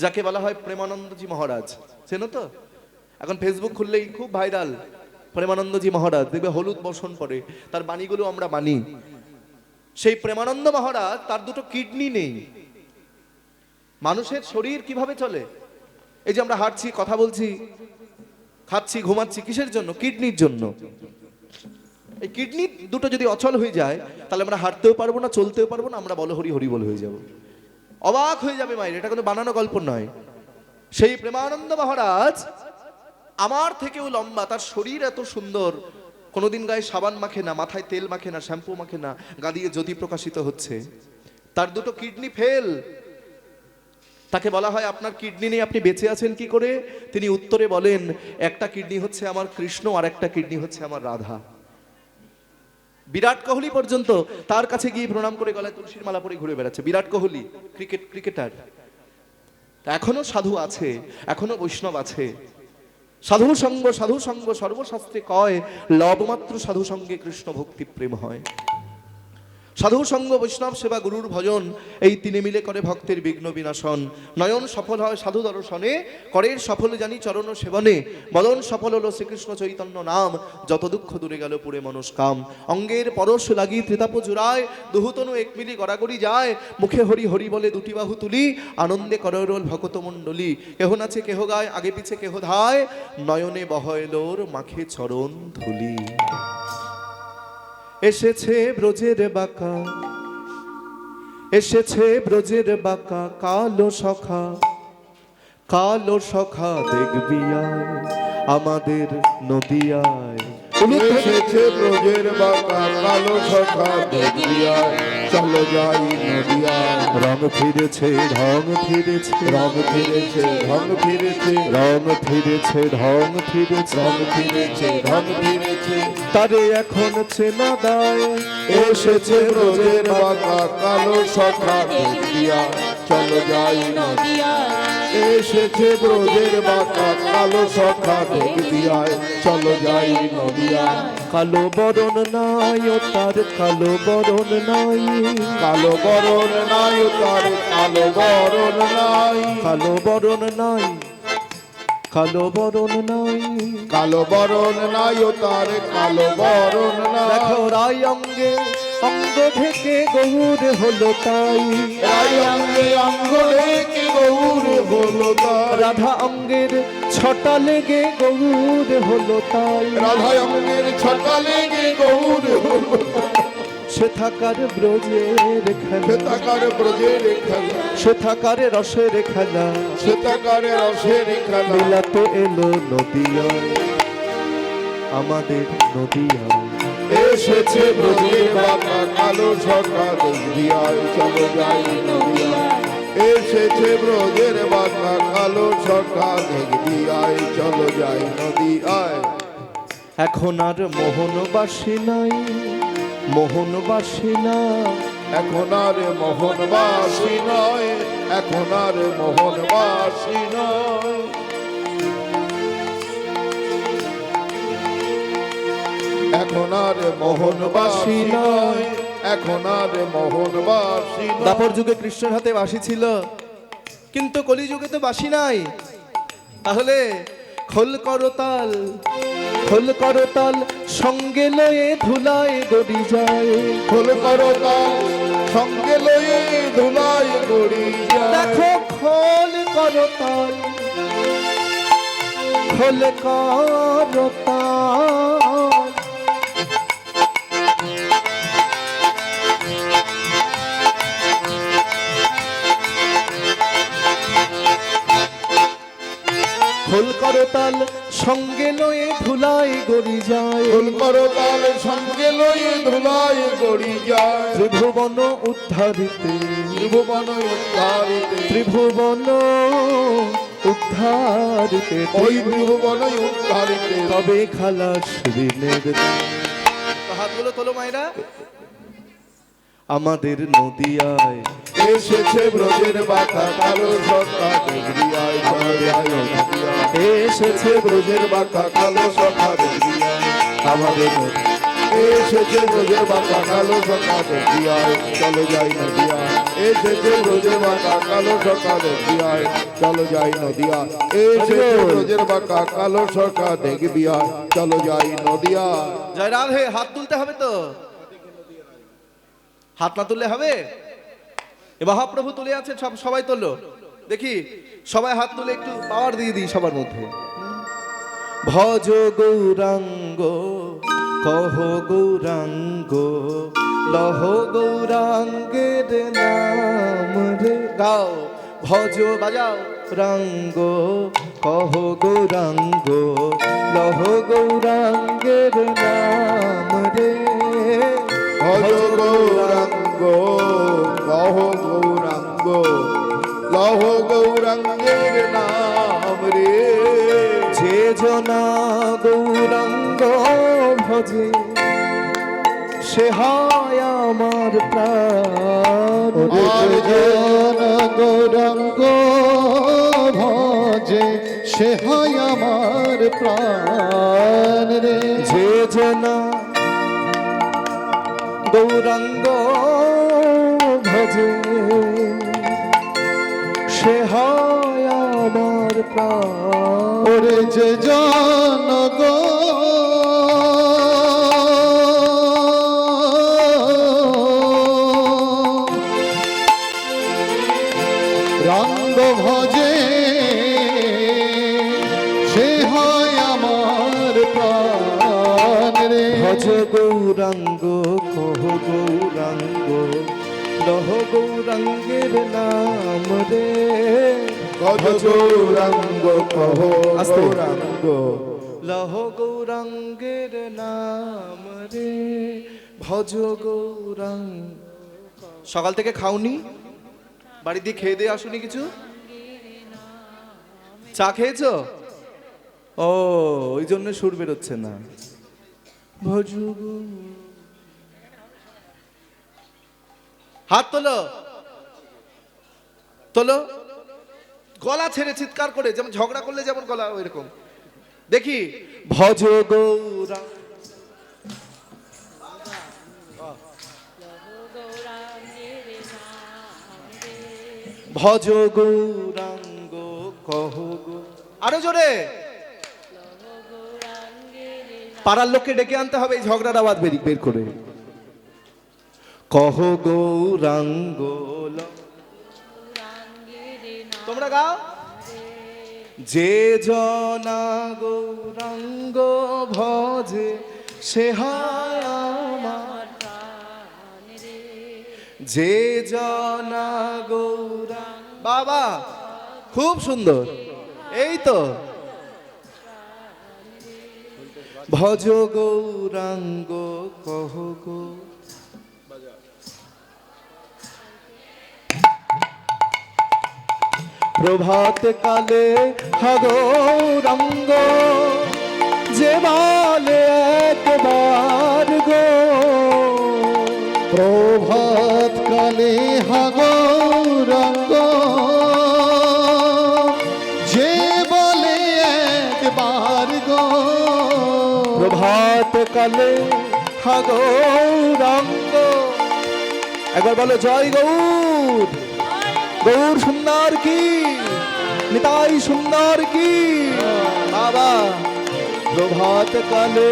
যাকে বলা হয় প্রেমানন্দজি মহারাজ। চেনো তো? এখন ফেসবুক খুললেই খুব ভাইরাল প্রেমানন্দজি মহারাজ, দেখবে হলুদ বর্ষণ পড়ে, তার বাণীগুলো আমরা মানি। সেই প্রেমানন্দ মহারাজ, তার দুটো কিডনি নেই। মানুষের শরীর কিভাবে চলে? এই যে আমরা হাঁটছি, কথা বলছি, খাচ্ছি, ঘুমাচ্ছি, কিসের জন্য? কিডনির জন্য। এই কিডনি দুটো যদি অচল হয়ে যায়, তাহলে আমরা হাঁটতেও পারবো না, চলতেও পারবো না, আমরা বল হরি হরি বল হয়ে যাব। অবাক হয়ে যাবে মায়ের, এটা কোনো বানানো গল্প নয়। সেই প্রেমানন্দ মহারাজ আমার থেকেও লম্বা, তার শরীর এত সুন্দর, কোনোদিন গায়ে সাবান মাখে না, মাথায় তেল মাখে না, শ্যাম্পু মাখে না, গা দিয়ে জ্যোতি প্রকাশিত হচ্ছে। তার দুটো কিডনি ফেল। তাকে বলা হয় আপনার কিডনি নেই, আপনি বেঁচে আছেন কি করে? তিনি উত্তরে বলেন, একটা কিডনি হচ্ছে আমার কৃষ্ণ, আর একটা কিডনি হচ্ছে আমার রাধা। বিরাট কোহলি পর্যন্ত তার কাছে গিয়ে প্রণাম করে গলায় তুলসীর মালা পরে ঘুরে বেড়াচ্ছে। বিরাট কোহলি ক্রিকেটার। এখনো সাধু আছে, এখনো বৈষ্ণব আছে। সাধু সঙ্গ সর্বশাস্ত্রে কয়, লবমাত্র সাধু সঙ্গে কৃষ্ণ ভক্তি প্রেম হয়। সাধু সঙ্গ, বৈষ্ণব সেবা, গুরুর ভজন, এই তিনে মিলে করে ভক্তের বিঘ্ন বিনাশন। নয়ন সফল হয় সাধু দর্শনে, করের সফল জানি চরণ সেবনে। বদন সফল হলো শ্রীকৃষ্ণ চৈতন্য নাম, যত দুঃখ দূরে গেল পুরে মনস্কাম। অঙ্গের পরশ লাগি ত্রিতাপ জুড়ায়, দুহুতনু এক মিলি গড়াগড়ি যায়। মুখে হরি হরি বলে দুটি বাহু তুলি, আনন্দে কররোল ভকত মণ্ডলী। কেহ নাচে কেহ গায়, আগে পিছে কেহ ধায়, নয়নে বহয়লোর মাখে চরণ ধুলি। এসেছে ব্রজের বাঁকা, এসেছে ব্রজের বাঁকা, কালো সখা, কালো সখা দেখবি আয় আমাদের নদিয়ায়। এসেছে ব্রজের বাঁকা, কালো সখা দেখবি আয়, চলো যাই নদিয়ায়। রং ফিরেছে, ঢং ফিরেছে, রং ফিরেছে, ঢং ফিরেছে, রং ফিরেছে, ঢং ফিরেছে, রং ফিরেছে, ঢং ফিরেছে, তারে এখন চেনা দায়। এসেছে ব্রজের বাঁকা, কালো সখা দেখবি আয়, চলো যাই নদিয়ায়। এসেছে ব্রজের বাঁকা, কালো সখা দেখবি আয়, চলো যাই নদিয়ায়। কালো বরণ নাই ও তার, কালো বরণ নাই, কালো বরণ নাই তার, কালো বরণ নাই, কালো বরণ নাই, কালো বরণ নাই। কালো বরণ নাই তার, কালো বরণ নাই। দেখো রায় অঙ্গে অঙ্গ ঢেকে গৌর হলো তাই, রাই অঙ্গে অঙ্গ রেখে গৌর হলো তাই, রাধা অঙ্গের ছটা লেগে গৌর হলো তাই। রাধা অঙ্গের ছটা লেগে গৌর হলো তাই। সে থাকার ব্রজের খেলা, শ্বেতাকার ব্রজের খেলা, সে থাকার রসের খেলা, শ্বেতাকার রসের খেলা। মিলাতে এলো নদিয়ায় আমাদের নদিয়ায়। এসেছে ব্রজের বাঁকা, কালো সখা দেখবি আয়, চলো যাই নদিয়ায়। এসেছে ব্রজের বাঁকা, কালো সখা দেখবি আয়, চলো যাই নদিয়ায়। এখন আর মোহনবাসী নাই, মোহনবাসী না, এখন আর মোহনবাসী নয়, এখন আর মোহনবাসী নয়। এখন আর মোহনবাসী নয়, এখন আর মোহনবাসী নয়। দাপর যুগে কৃষ্ণের হাতে বাঁশি ছিল, কিন্তু কলিযুগে তো বাঁশি নাই। তাহলে খোল করতাল, খোল করতাল সঙ্গে লয়ে ধুলায় গড়ি যায়। খোল করতাল সঙ্গে লয়ে ধুলায় গড়ি যায়। দেখো খোল করতাল, খোল করতাল, খোল করতাল সঙ্গে লয়ে ধুলায় গড়ি যায়। খোল করতাল সঙ্গে লয়ে ধুলায় গড়ি যায়। ত্রিভুবন উদ্ধারিতে, ত্রিভুবন উদ্ধারিতে, ত্রিভুবন উদ্ধারিতে, ওই ত্রিভুবন উদ্ধারিতে, তবে খালাস ঋণের। হাতগুলো তোলো মায়েরা। আমাদের নদিয়ায় এসেছে ব্রজের বাঁকা, কালো সখা দেখবি আয়, চলো যাই নদিয়ায়। এসেছে ব্রজের বাঁকা, কালো সখা দেখবি আয়, আমাদের নদিয়ায়। এসেছে ব্রজের বাঁকা, কালো সখা দেখবি আয়, চলো যাই নদিয়ায়। এসেছে ব্রজের বাঁকা কালো সখা দেখবি আয় চলো যাই নদিয়া এসেছে ব্রজের বাঁকা কালো সখা দেখবি আয় চলো যাই নদিয়া জয় রাধে। হাত তুলতে হবে তো, হাত না তুললে হবে? এ মহাপ্রভু তুলে আছে, সবাই তোলো দেখি, সবাই হাত তুলে একটু পাওয়ার দিয়ে দিই সবার মধ্যে। ভজ গৌরাঙ্গ কহ গৌরাঙ্গ লহ গৌরাঙ্গের নাম রে। গাও, ভজ বাজাও রাঙ্গ কহ গৌরাঙ্গ লহ গৌরাঙ্গের নাম রে। ভজ গৌরাঙ্গ কহ গৌরাঙ্গ লহ গৌরাঙ্গের নাম রে। যে জনা গৌরাঙ্গ ভজে সে হয় আমার প্রাণ। আর জন গৌরাঙ্গ ভজে সে হয় আমার প্রাণ রে। যে জনা গৌরাঙ্গ ভজে সে হয় আমার প্রাণ। ওরে যে জন রঙ্গ ভজে সে হয় আমার প্রাণ রে। ভজ গৌরাঙ্গ কহ গৌরাঙ্গ লহ গৌরাঙ্গের নাম রে। ভজ গৌরাঙ্গ কহ আস্তে। গৌরাঙ্গ লহ গৌরাঙ্গের নাম রে। ভজ গৌরাঙ্গ। সকাল থেকে খাওনি, বাড়ি দিয়ে খেয়ে দিয়ে আসুনি কিছু? চা খেয়েছো? ও, ওই জন্য সুর বেরোচ্ছে না। ভজ হাত তোলো, তোলো। গলা ছেড়ে চিৎকার করে, যেমন ঝগড়া করলে যেমন গলা ওইরকম দেখি। ভজ গৌরা ভজ গৌরাঙ্গ কহ গো। আরো জোরে, পাড়ার লোককে ডেকে আনতে হবে এই ঝগড়ার আওয়াজ বের করে। কহ গৌরাঙ্গ তোমরা গাও। যে জনা গৌরাঙ্গ ভজে সে হয় আমার প্রাণ রে। যে জনা গৌরাঙ্গ। বাবা খুব সুন্দর, এই তো। ভজ গৌরাঙ্গ কহ গো। প্রভাত কালে গৌরাঙ্গ যে বলে একবার গো। প্রভাত কালে গৌরাঙ্গ যে বলে একবার গো। প্রভাত কালে গৌরাঙ্গ। একবার বলো জয় গৌর, গৌর সুন্দর কি, নিতাই সুন্দর কি। বাবা প্রভাত কালে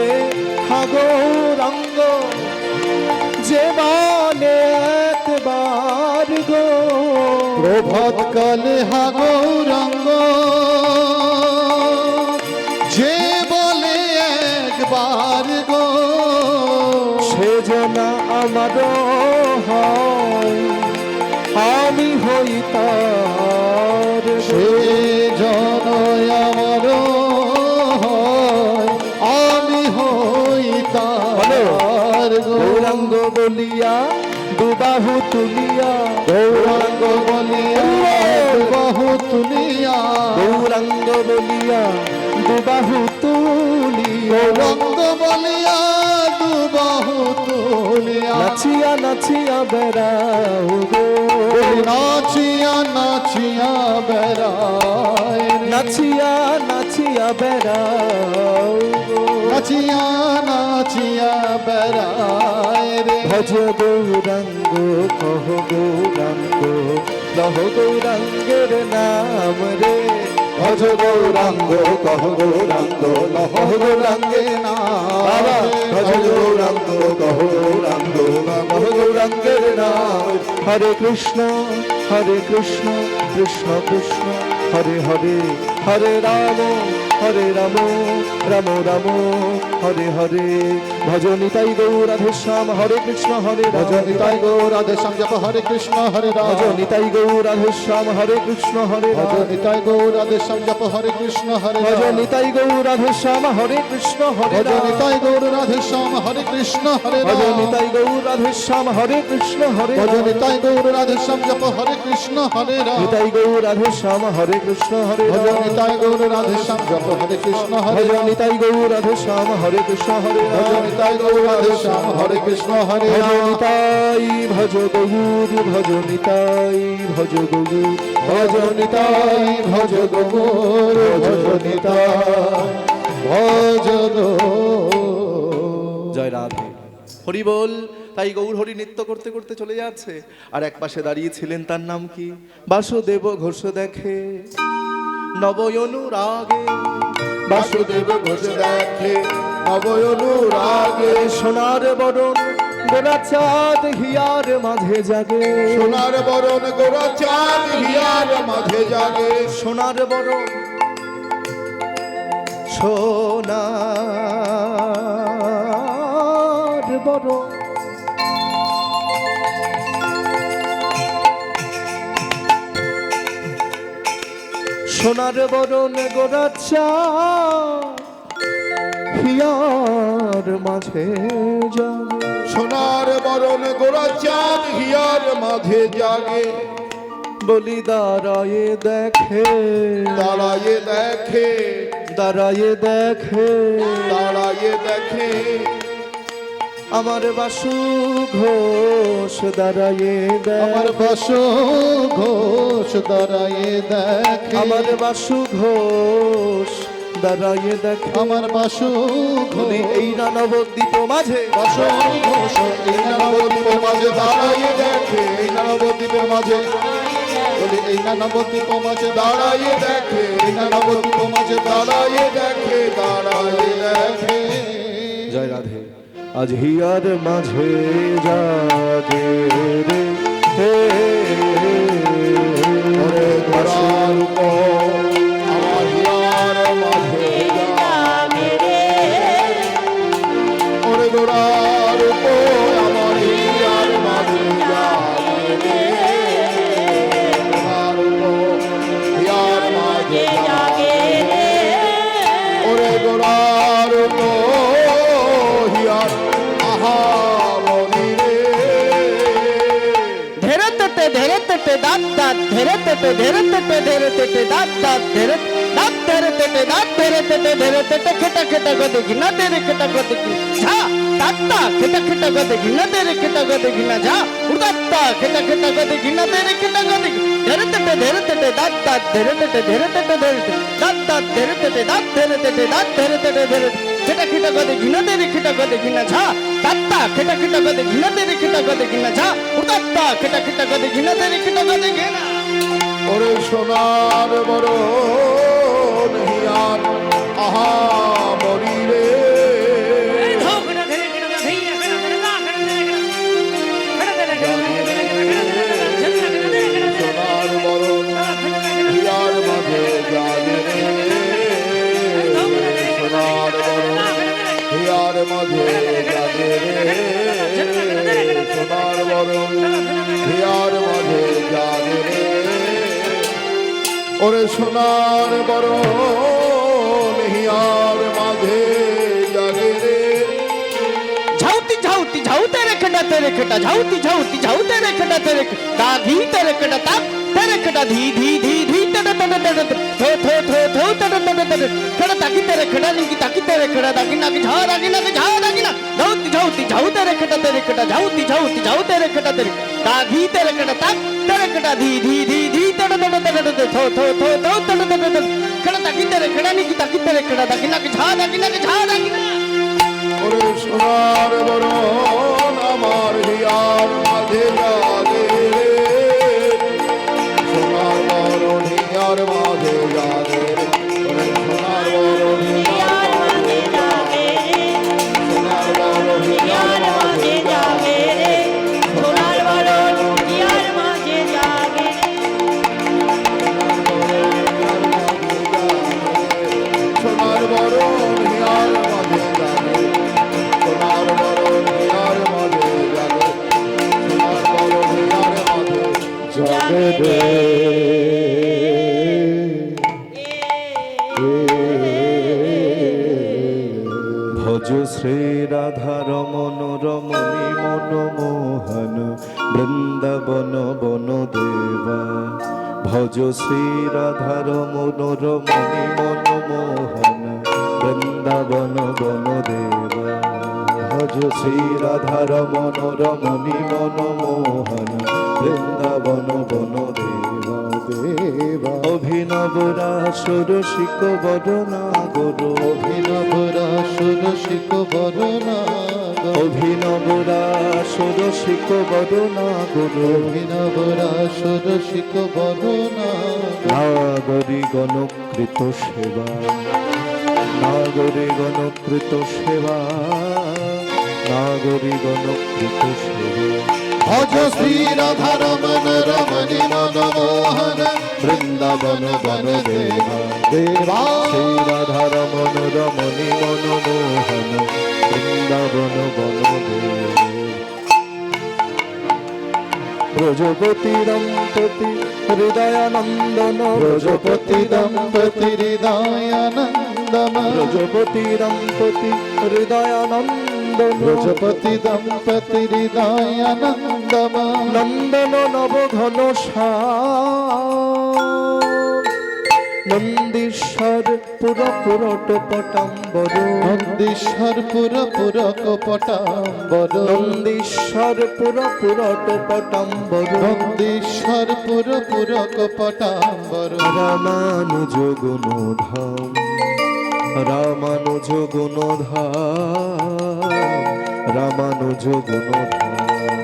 গৌরাঙ্গ যে বলে একবার গো। প্রভাত কালে গৌরাঙ্গ যে বলে একবার গো। সে যেন আমার হয় আমি হই তার। সে জন আমার হয় আমি হই তার। গৌরাঙ্গ বলিয়া দুবাহু তুলিয়া, গৌরাঙ্গ বলিয়া বাহু তুলিয়া, গৌরাঙ্গ বলিয়া দুবাহু তুলিয়া, গৌরাঙ্গ বলিয়া দুবাহু তুলিয়া। নাচিয়া নাচিয়া বেড়াও গো, নাচিয়া নাচিয়া বেড়ায়, নাচিয়া নাচিয়া বেড়াও গো। নাচিয়া নাচিয়া বেড়ায় রে ভজ গৌরাঙ্গ কহ গৌরাঙ্গ লহ গৌরাঙ্গের নাম রে ভজ গৌরাঙ্গ কহ গৌরাঙ্গ লহ গৌরাঙ্গের বাবা নাম ভজ গৌরাঙ্গ কহ গৌরাঙ্গ লহ গৌরাঙ্গের নাম হরে কৃষ্ণ কৃষ্ণ কৃষ্ণ হরে হরে হরে রাম রাম রাম হরে হরে ভজ নিতাই গৌর রাধে শ্যাম হরে কৃষ্ণ হরে ভজ নিতাই গৌর রাধে শ্যাম জপ হরে কৃষ্ণ হরে রাম ভজ নিতাই গৌর রাধে শ্যাম হরে কৃষ্ণ হরে ভজ রাম নিতাই গৌর রাধে শ্যাম জপ হরে কৃষ্ণ হরে ভজ রাম নিতাই গৌর রাধে শ্যাম হরে কৃষ্ণ হরে ভজ রাম নিতাই গৌর রাধে শ্যাম হরে কৃষ্ণ হরে ভজ রাম নিতাই গৌর রাধে শ্যাম হরে কৃষ্ণ হরে ভজ রাম নিতাই গৌর রাধে শ্যাম জপ হরে কৃষ্ণ হরে রাম নিতাই গৌর রাধে শ্যাম হরে কৃষ্ণ হরে ভজ রাম নিতাই গৌর রাধে শ্যাম জপ হরে কৃষ্ণ হরে ভজ রাম নিতাই গৌর রাধে শ্যাম হরে কৃষ্ণ হরে ভজ রাম নিতাই গৌর রাধে শ্যাম হরে কৃষ্ণ হরে ভজ রাম নিতাই ভজ গৌর ভজ নিতাই ভজ গৌর ভজ নিতাই ভজ গৌর ভজ নিতাই ভজ গৌর জয় রাধে হরি বল। তাই গৌর হরি নৃত্য করতে করতে চলে যাচ্ছে, আর এক পাশে দাঁড়িয়ে ছিলেন, তার নাম কি বাসুদেব ঘোষ দেখে নবয়নুরাগে বাসুদেব ঘোষ দেখে নবয়নুরাগে সোনার বরণ গোরা চাঁদ হিয়ার মাঝে জাগে সোনার বরণ গোরা চাঁদ হিয়ার মাঝে জাগে সোনার বরণ সোনার বরণ সোনার বরণ গোরা চাঁদ হিয়ার মাঝে জাগে সোনার বরণ গোরা চাঁদ হিয়ার মাঝে জাগে বলি দাঁড়ায়ে দেখে দাঁড়ায়ে দেখে দাঁড়ায়ে দেখে দাঁড়ায়ে দেখে আমার বাসু ঘোষ দাঁড়ায়ে আমার দেখে বাসু ঘোষ দাঁড়ায়ে দেখে আমার বাসু ঘোষ দাঁড়ায়ে দেখে আমার বাসু বলি ঘোষ এই না নবদ্বীপ মাঝে বাসু ঘোষ এই নবদ্বীপের মাঝে দাঁড়ায়ে দেখে এই নবদ্বীপের মাঝে বলি এই নবদ্বীপ মাঝে দাঁড়ায়ে দেখে এই নবদ্বীপ মাঝে দাঁড়ায়ে দেখে দাঁড়ায়ে দেখে জয় রাধে। আজ হিয়ার মাঝে জাগে রে হে ওরে গোরার উপর আমার হিয়ার মাঝে জাগে রে ওরে গোরার উপর আমার হিয়ার মাঝে জাগে রে গোরার উপর হিয়ার মাঝে জাগে রে ওরে গোরার উপর হিয়ার আহা মনি রে ধেরে তেতে দাঁত দাঁত ধেরে তেতে দাঁত দাঁত ধেরে তেতে দাঁত ধেরে তেতে খেটা খেটা গদে ঘিনা তেরে খেটা গদে ঝা তাত্তা খেটা খেটা গদে ঘিনা তেরে খেটা গদে ঘিনা ঝা উদাত্তা খেটা খেটা গদে ঘিনা তেরে খেটা গদে ধেরে তেতে দাঁত দাঁত ধেরে তেতে দাঁত দাঁত ধেরে তেতে দাঁত ধেরে খেটা খেটা গদে ঘিনা তেরে খেটা গদে ঘিনা ঝা তাত্তা খেটা খেটা গদে ঘিনা তেরে খেটা গদে ঘিনা ঝা উদাত্তা খেটা খেটা গদে ঘিনা তেরে খেটা গদে ঘিনা ওরে সোনার বরণ হিয়ার আহা মরি রে সোনার বরণ হিয়ার মাঝে জাগে রে সোনার বরণ হিয়ার মাঝে জাগে রে সোনার বরণ হিয়ার মাঝে জাগে রে ওরে সোনার বরণ হিয়ার মাঝে জাগে রে ঝাউতি ঝাউতি ঝাউতে রে খেটা ঝাউতি ঝাউতি ঝাউতে রে খেটা দা ধি তেরে খেটা তা তেরে খেটা ধি ধি ধি ধি তেরে তেরে তেরে থো থো থো থো তেরে তেরে তেরে খেটা তাকি তেরে খেটা নি কি তাকি তেরে খেটা দাকি না কি ঝা দাকি না ঝাউতি ঝাউতি ঝাউতে রে খেটা ঝাউতি ঝাউতি ঝাউতে রে খেটা তেরে দা ধি তেরে খেটা তা তেরে খেটা ধি ধি ধি ধি তেরে তেরে ওরে সোনার বরণ আমার হিয়ার মাঝে জাগে রে, সোনার বরণ হিয়ার মাঝে জাগে রে, ওরে সোনার বরণ হিয়ার মাঝে জাগে রে, সোনার বরণ হিয়ার মাঝে জাগে রে, সোনার বরণ হিয়ার মাঝে জাগে সোনার বরণ হিয়ার মাঝে জাগে, সোনার বরণ হিয়ার মাঝে জাগে, সোনার বরণ হিয়ার মাঝে জাগে রে। ভজ শ্রী রাধা রমন রমণী মনমোহন বৃন্দাবন বন দেবা, ভজ শ্রী রাধা রমন রমণী মনমোহন বৃন্দাবন বন দেবা, ভজ শ্রী রাধা রমন রমণী মনমোহন বৃন্দাবন বন দেবা দেবা। অভিনব রাসর শিক বরনা গুরু, অভিনব রাসর শিক বরনা, অভিনব রাসর শিক বরনা গুরু, অভিনব রাসর শিক বরনা, নাগরী গণকৃত সেবা, নাগরী গণকৃত সেবা, নাগরী গণকৃত সেবা। ভজ শ্রী রাধা রমন রমণী মনমোহন বৃন্দাবন বন দেবা দেবা। শ্রী রাধা রমন রমণী মনমোহন বৃন্দাবন বন দেবা। ব্রজপতি দম্পতি হৃদয়ানন্দন, ব্রজপতি দম্পতি হৃদয়ানন্দম, ব্রজপতি দম্পতি হৃদয়ানন্দন, ব্রজপতি দম্পতি হৃদয়ানন্দম, নন্দন নবঘন নন্দীশ্বর পুর পুরট পটাম্বর, নন্দীশ্বর পুর পুর কপটাম্বর, নন্দীশ্বর পুর পুরট পটাম্বর, নন্দীশ্বর পুর পুর কপটাম্বর, রামানুজ গুণধাম, রামানুজ গুণধাম, রামানুজ গুণধাম।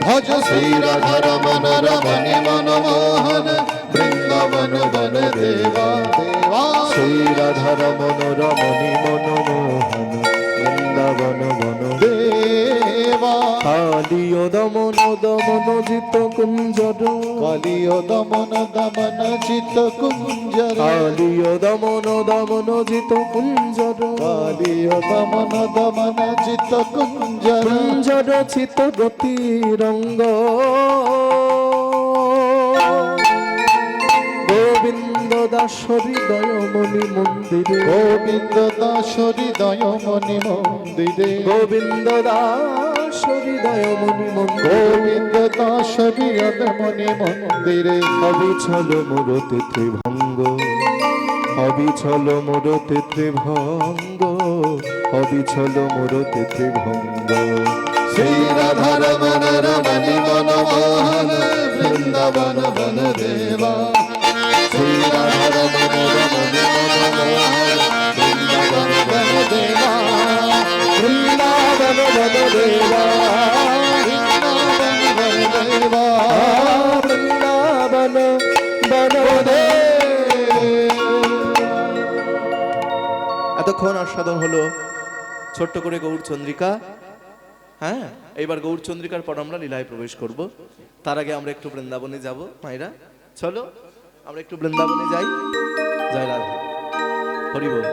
ভজ শ্রী রাধা রমন রমণী মনমোহন বৃন্দাবন বন দেবা দেবা। শ্রী রাধা রমন রমণী মনমোহন বৃন্দাবন বন দেবা। কালীয় দমন দমন জিত কুঞ্জর, কালীয় দমন দমন চিত কুঞ্জর, কালীয় দমন দমন জিত কুঞ্জর, কালীয় দমন দমন চিত কুঞ্জর, কুঞ্জর চিত গতি রঙ্গ, গোবিন্দ দাস হৃদয় মণি মন্দিরে, গোবিন্দ দাস হৃদয় মণি মন্দিরে, গোবিন্দ দাস হৃদয় মণি মন্দিরে, গোবিন্দ দাস হৃদয় মণি মন্দিরে, অবিচল মূরতি ত্রিভঙ্গ, অবিচল মূরতি ত্রিভঙ্গ, অবিচল মূরতি ত্রিভঙ্গ। শ্রী রাধা রমন রমণী মনমোহন বৃন্দাবন বন দেবা। শ্রী রাধা রমন রমণী মনমোহন বৃন্দাবন বন দেবা, বৃন্দাবন বন দেবা, বৃন্দাবন বন দেবা, বৃন্দাবন বন দেবা। এতক্ষণ আস্বাদন হলো ছোট্ট করে গৌরচন্দ্রিকা। হ্যাঁ, এইবার গৌরচন্দ্রিকার পর আমরা লীলায় প্রবেশ করব। তার আগে আমরা একটু বৃন্দাবনে যাব। মায়েরা চলো আমরা একটু বৃন্দাবনে যাই। জয় রাধা, হরি বল।